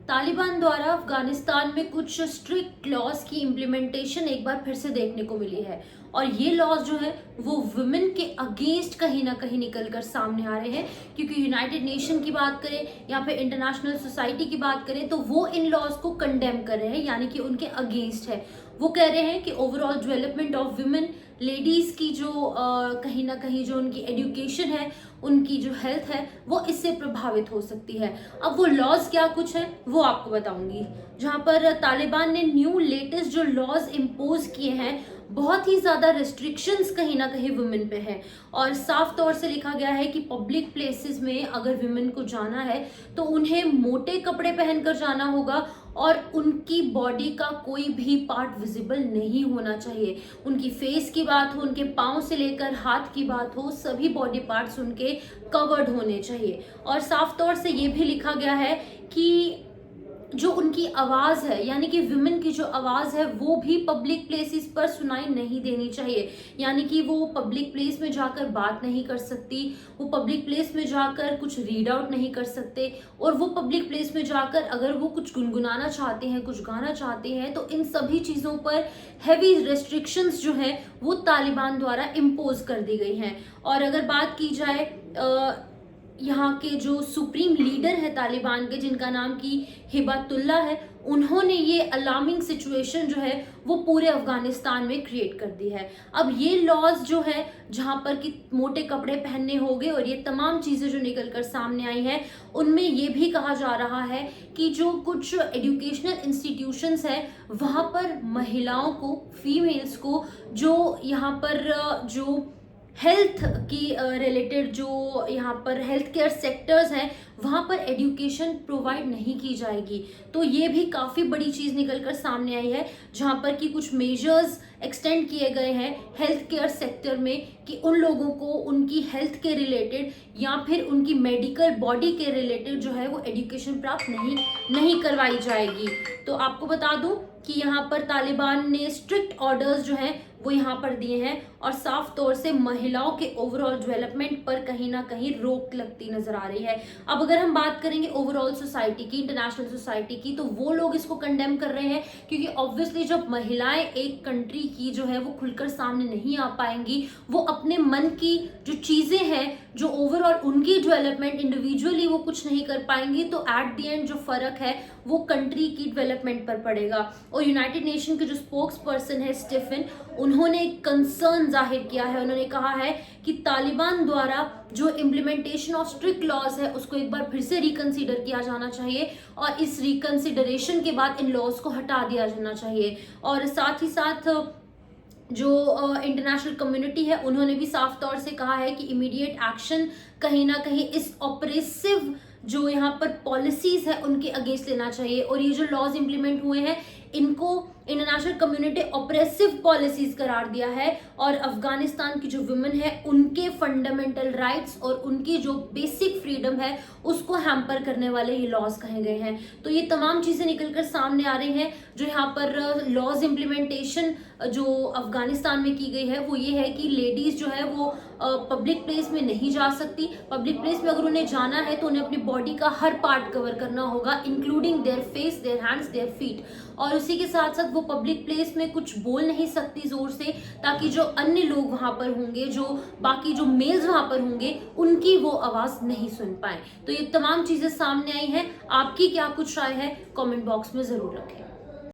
तालिबान द्वारा अफगानिस्तान में कुछ स्ट्रिक्ट लॉज की इम्प्लीमेंटेशन एक बार फिर से देखने को मिली है और ये लॉज जो है वो वुमेन के अगेंस्ट कहीं ना कहीं निकल कर सामने आ रहे हैं, क्योंकि यूनाइटेड नेशन की बात करें या फिर इंटरनेशनल सोसाइटी की बात करें तो वो इन लॉज को कंडेम कर रहे हैं, यानी कि उनके अगेंस्ट है। वो कह रहे हैं कि overall development of women, ladies की जो कहीं ना कहीं जो उनकी एजुकेशन है, उनकी जो हेल्थ है, वो इससे प्रभावित हो सकती है। अब वो लॉज क्या कुछ है वो आपको बताऊंगी। जहां पर तालिबान ने न्यू लेटेस्ट जो लॉज इम्पोज किए हैं, बहुत ही ज्यादा रिस्ट्रिक्शंस कहीं ना कहीं वुमेन पे है और साफ तौर से लिखा गया है कि पब्लिक प्लेसेस में अगर वुमेन को जाना है तो उन्हें मोटे कपड़े पहनकर जाना होगा और उनकी बॉडी का कोई भी पार्ट विजिबल नहीं होना चाहिए। उनकी फेस की बात हो, उनके पाँव से लेकर हाथ की बात हो, सभी बॉडी पार्ट्स उनके कवर्ड होने चाहिए। और साफ तौर से ये भी लिखा गया है कि जो उनकी आवाज है, यानी कि विमेन की जो आवाज है, वो भी पब्लिक प्लेसेस पर सुनाई नहीं देनी चाहिए। यानी कि वो पब्लिक प्लेस में जाकर बात नहीं कर सकती, वो पब्लिक प्लेस में जाकर कुछ रीड आउट नहीं कर सकते, और वो पब्लिक प्लेस में जाकर अगर वो कुछ गुनगुनाना चाहते हैं, कुछ गाना चाहते हैं, तो इन सभी चीजों पर हैवी रेस्ट्रिक्शंस जो है वो तालिबान द्वारा इम्पोज कर दी गई हैं। और अगर बात की जाए यहाँ के जो सुप्रीम लीडर है तालिबान के, जिनका नाम की हिबातुल्ला है, उन्होंने ये अलार्मिंग सिचुएशन जो है वो पूरे अफगानिस्तान में क्रिएट कर दी है। अब ये लॉज जो है जहाँ पर कि मोटे कपड़े पहनने होंगे और ये तमाम चीजें जो निकल कर सामने आई हैं, उनमें ये भी कहा जा रहा है कि जो कुछ एजुकेशनल इंस्टीट्यूशंस है वहाँ पर महिलाओं को, फीमेल्स को, जो यहाँ पर जो हेल्थ की रिलेटेड जो यहाँ पर हेल्थ केयर सेक्टर्स हैं, वहाँ पर एजुकेशन प्रोवाइड नहीं की जाएगी। तो ये भी काफ़ी बड़ी चीज़ निकल कर सामने आई है, जहाँ पर कि कुछ मेजर्स एक्सटेंड किए गए हैं हेल्थ केयर सेक्टर में कि उन लोगों को उनकी हेल्थ के रिलेटेड या फिर उनकी मेडिकल बॉडी के रिलेटेड जो है वो एजुकेशन प्राप्त नहीं करवाई जाएगी। तो आपको बता दूं कि यहाँ पर तालिबान ने स्ट्रिक्ट ऑर्डर्स जो हैं वो यहाँ पर दिए हैं और साफ तौर से महिलाओं के ओवरऑल डेवलपमेंट पर कहीं ना कहीं रोक लगती नजर आ रही है। अब अगर हम बात करेंगे ओवरऑल सोसाइटी की, इंटरनेशनल सोसाइटी की, तो वो लोग इसको कंडेम कर रहे हैं, क्योंकि ऑब्वियसली जब महिलाएं एक कंट्री की जो है वो खुलकर सामने नहीं आ पाएंगी, वो अपने मन की जो चीजें हैं, जो ओवरऑल उनकी डेवलपमेंट इंडिविजुअली वो कुछ नहीं कर पाएंगी, तो एट द एंड जो फर्क है वो कंट्री की डेवलपमेंट पर पड़ेगा। और यूनाइटेड नेशन के जो स्पोक्स पर्सन है स्टीफन, उन्होंने कंसर्न जाहिर किया है। उन्होंने कहा है कि तालिबान द्वारा जो इम्प्लीमेंटेशन ऑफ स्ट्रिक्ट लॉज है उसको एक बार फिर से रिकंसीडर किया जाना चाहिए और इस रिकंसिडरेशन के बाद इन लॉज को हटा दिया जाना चाहिए। और साथ ही साथ जो इंटरनेशनल कम्युनिटी है, उन्होंने भी साफ तौर से कहा है कि इमीडिएट एक्शन कहीं ना कहीं इस ऑपरेसिव जो यहाँ पर पॉलिसीज है उनके अगेंस्ट लेना चाहिए। और ये जो लॉज इंप्लीमेंट हुए हैं इनको इंटरनेशनल कम्युनिटी ऑपरेसिव पॉलिसीज करार दिया है और अफगानिस्तान की जो वुमेन है उनके फंडामेंटल राइट्स और उनकी जो बेसिक फ्रीडम है उसको हैम्पर करने वाले ये लॉज कहे गए हैं। तो ये तमाम चीजें निकलकर सामने आ रही हैं। जो यहाँ पर लॉज इम्प्लीमेंटेशन जो अफगानिस्तान में की गई है वो ये है कि लेडीज जो है वो पब्लिक प्लेस में नहीं जा सकती। पब्लिक प्लेस में अगर उन्हें जाना है तो उन्हें अपनी बॉडी का हर पार्ट कवर करना होगा, including their face, their hands, their feet. और उसी के साथ साथ वो पब्लिक प्लेस में कुछ बोल नहीं सकती जोर से, ताकि जो अन्य लोग वहां पर होंगे, जो बाकी जो मेल्स वहां पर होंगे, उनकी वो आवाज नहीं सुन पाए। तो ये तमाम चीजें सामने आई हैं। आपकी क्या कुछ राय है कमेंट बॉक्स में जरूर रखें।